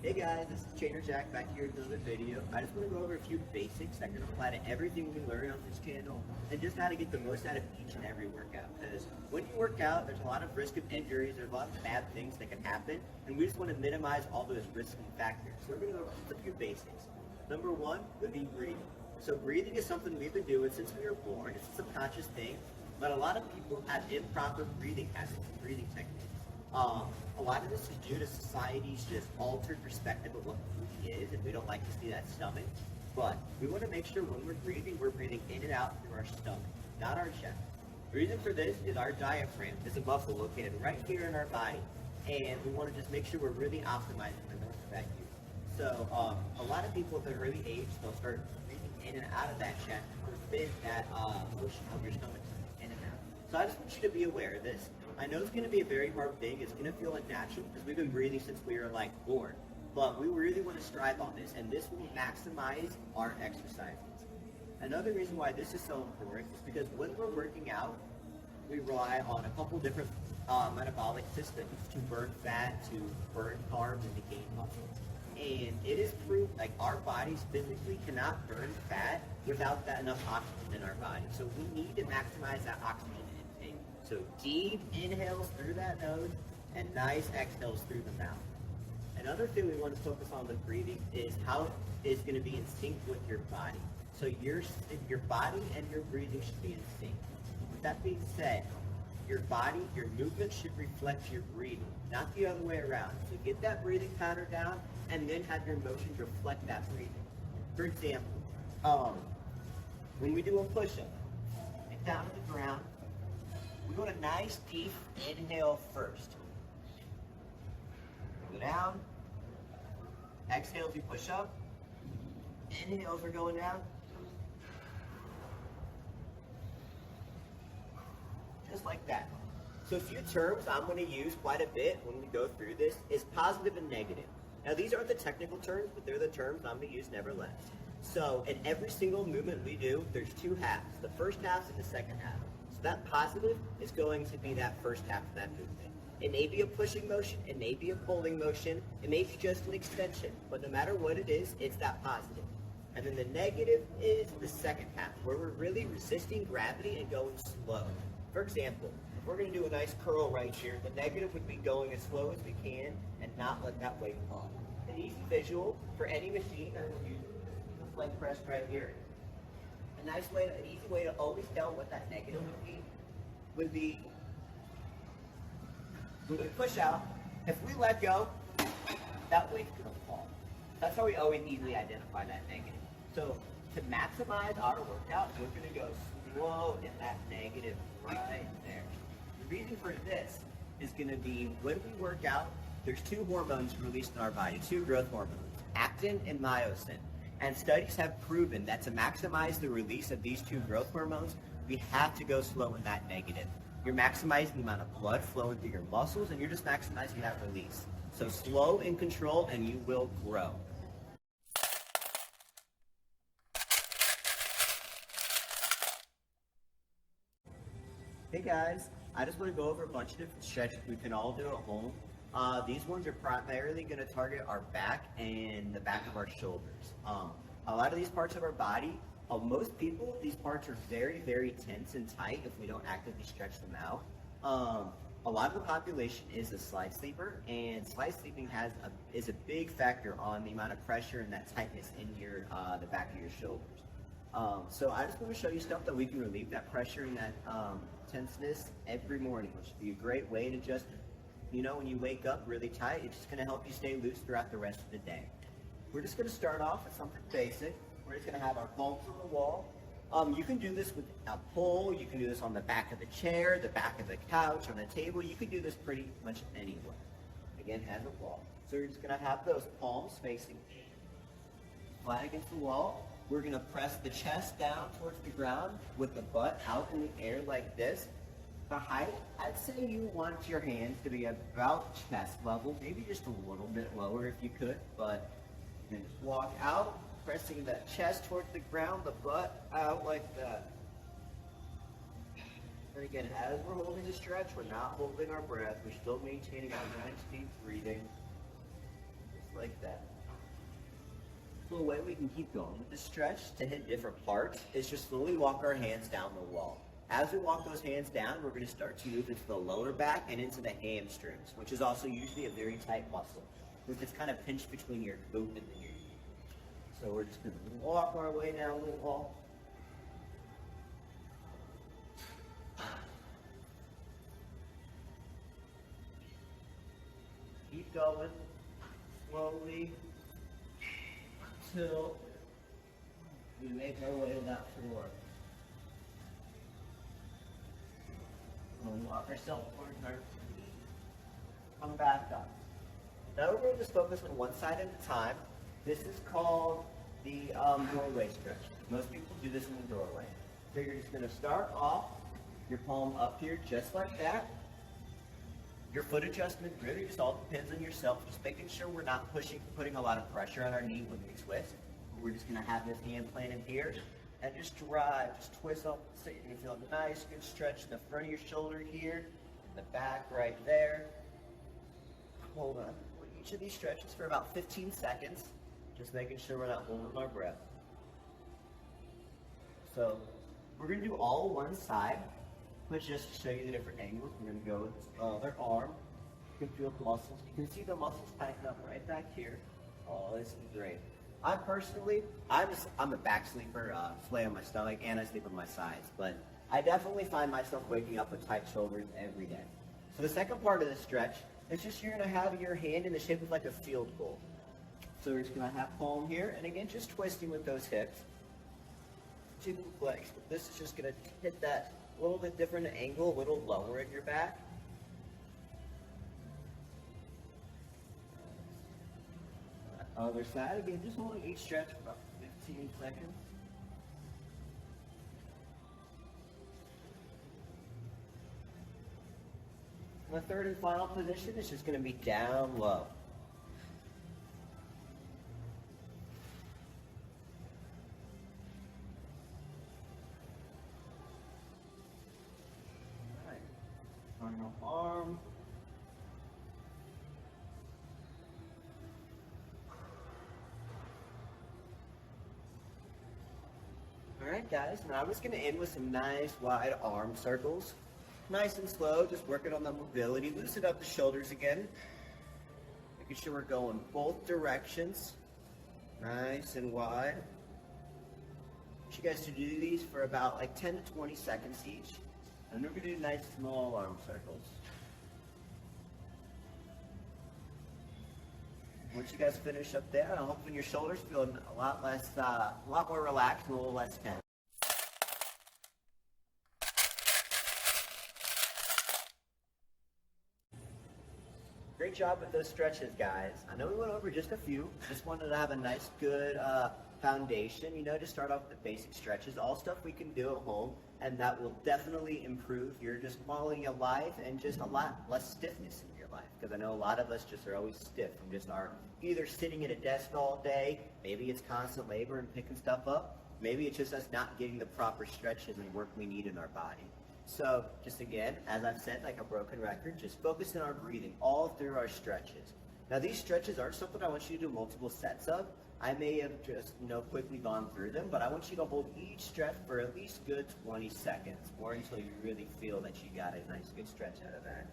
Hey guys, this is Trainer Jack back here with another video. I just want to go over a few basics that can apply to everything we learn on this channel and just how to get the most out of each and every workout. Because when you work out, there's a lot of risk of injuries, there's a lot of bad things that can happen, and we just want to minimize all those risky factors. So we're going to go over just a few basics. Number one would be breathing. So breathing is something we've been doing since we were born. It's a subconscious thing, but a lot of people have improper breathing habits, breathing techniques. A lot of this is due to society's just altered perspective of what food is, and we don't like to see that stomach. But we want to make sure when we're breathing in and out through our stomach, not our chest. The reason for this is our diaphragm is a muscle located right here in our body, and we want to just make sure we're really optimizing the most effective use. So a lot of people at an early age, they'll start breathing in and out of that chest, or fit that motion of your stomach in and out. So I just want you to be aware of this. I know it's going to be a very hard thing. It's going to feel unnatural because we've been breathing since we were like born. But we really want to strive on this, and this will maximize our exercises. Another reason why this is so important is because when we're working out, we rely on a couple different metabolic systems to burn fat, to burn carbs, and to gain muscle. And it is proved like our bodies physically cannot burn fat without that enough oxygen in our body. So we need to maximize that oxygen intake. So deep inhales through that nose and nice exhales through the mouth. Another thing we want to focus on with breathing is how it's going to be in sync with your body. So your body and your breathing should be in sync. With that being said, your body, your movement should reflect your breathing, not the other way around. So get that breathing pattern down and then have your motions reflect that breathing. For example, when we do a push-up, get down to the ground. We want a nice deep inhale first. Go down. Exhale as you push up. Inhales are going down. Just like that. So a few terms I'm going to use quite a bit when we go through this is positive and negative. Now these aren't the technical terms, but they're the terms I'm going to use nevertheless. So in every single movement we do, there's two halves. The first half and the second half. So that positive is going to be that first half of that movement. It may be a pushing motion, it may be a pulling motion, it may be just an extension, but no matter what it is, it's that positive. And then the negative is the second half, where we're really resisting gravity and going slow. For example, if we're going to do a nice curl right here, the negative would be going as slow as we can and not let that weight fall. An easy visual for any machine that we're using is this leg press right here. An easy way to always tell what that negative would be when we push out, if we let go, that weight's going to fall. That's how we always easily identify that negative. So to maximize our workout, we're going to go slow in that negative right there. The reason for this is going to be when we work out, there's two hormones released in our body, two growth hormones, actin and myosin. And studies have proven that to maximize the release of these two growth hormones, we have to go slow in that negative. You're maximizing the amount of blood flowing through your muscles, and you're just maximizing that release. So slow and control, and you will grow. Hey guys, I just want to go over a bunch of different stretches we can all do at home. These ones are primarily going to target our back and the back of our shoulders. A lot of these parts of our body, most people, these parts are very, very tense and tight if we don't actively stretch them out. A lot of the population is a side sleeper, and side sleeping is a big factor on the amount of pressure and that tightness in the back of your shoulders. So I just want to show you stuff that we can relieve that pressure and that tenseness every morning, which would be a great way to just, when you wake up really tight, it's just going to help you stay loose throughout the rest of the day. We're just going to start off with something basic. We're just going to have our palms on the wall. You can do this with a pole. You can do this on the back of the chair, the back of the couch, on the table. You can do this pretty much anywhere. Again, as a wall. So you're just going to have those palms facing flat against the wall. We're going to press the chest down towards the ground with the butt out in the air like this. The height, I'd say you want your hands to be about chest level, maybe just a little bit lower if you could, but you can just walk out, pressing that chest towards the ground, the butt out like that. And again, as we're holding the stretch, we're not holding our breath, we're still maintaining our nice deep breathing. Just like that. So the way we can keep going with the stretch to hit different parts is just slowly walk our hands down the wall. As we walk those hands down, we're going to start to move into the lower back and into the hamstrings, which is also usually a very tight muscle, because it's kind of pinched between your boot and your knee. So we're just going to walk our way down the wall. Keep going slowly until we make our way to that floor. And walk ourselves towards our feet. Come back up. Now we're going to just focus on one side at a time. This is called the doorway stretch. Most people do this in the doorway. So you're just going to start off, your palm up here just like that. Your foot adjustment really just all depends on yourself. Just making sure we're not putting a lot of pressure on our knee when we twist. We're just going to have this hand planted here and just drive, just twist up. So you're going to feel a nice, good stretch in the front of your shoulder here, the back right there. Hold on. Each of these stretches for about 15 seconds, just making sure we're not holding our breath. So we're going to do all one side, but just to show you the different angles, we're going to go with this other arm. You can feel the muscles. You can see the muscles tighten up right back here. Oh, this is great. I'm a back sleeper, lay on my stomach, and I sleep on my sides, but I definitely find myself waking up with tight shoulders every day. So the second part of the stretch is just you're going to have your hand in the shape of like a field goal. So we're just going to have palm here, and again, just twisting with those hips. Two legs. This is just going to hit that a little bit different angle, a little lower at your back. Other side, again, just holding each stretch for about 15 seconds. And the third and final position is just going to be down low. All right. Final arm. Alright guys, now I'm just going to end with some nice wide arm circles. Nice and slow, just working on the mobility. Loosen up the shoulders again. Making sure we're going both directions. Nice and wide. I want you guys to do these for about like 10 to 20 seconds each. And we're going to do nice small arm circles. Once you guys finish up there, I'm hoping your shoulders feel a lot more relaxed and a little less tense. Great job with those stretches, guys. I know we went over just a few. Just wanted to have a nice, good foundation, to start off with the basic stretches. All stuff we can do at home, and that will definitely improve your just quality of life and just a lot less stiffness in your life. Because I know a lot of us just are always stiff from just our either sitting at a desk all day, maybe it's constant labor and picking stuff up, maybe it's just us not getting the proper stretches and work we need in our body. So just again, as I've said, like a broken record, just focus on our breathing all through our stretches. Now these stretches aren't something I want you to do multiple sets of. I may have just quickly gone through them, but I want you to hold each stretch for at least good 20 seconds, or until you really feel that you got a nice good stretch out of that.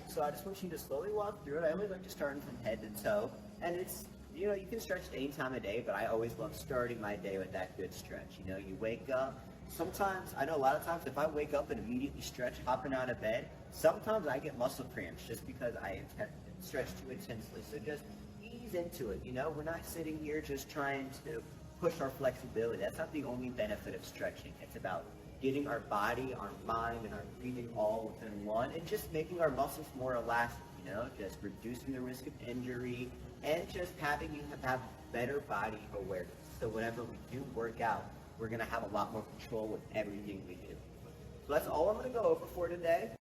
So I just want you to slowly walk through it. I always like to start from head to toe, and it's, you can stretch any time of day, but I always love starting my day with that good stretch. You wake up. Sometimes, I know a lot of times if I wake up and immediately stretch, hopping out of bed, sometimes I get muscle cramps just because I stretch too intensely. So just ease into it, We're not sitting here just trying to push our flexibility. That's not the only benefit of stretching. It's about getting our body, our mind, and our breathing all within one, and just making our muscles more elastic, just reducing the risk of injury, and just having you have better body awareness. So whenever we do work out, we're going to have a lot more control with everything we do. So that's all I'm going to go over for today.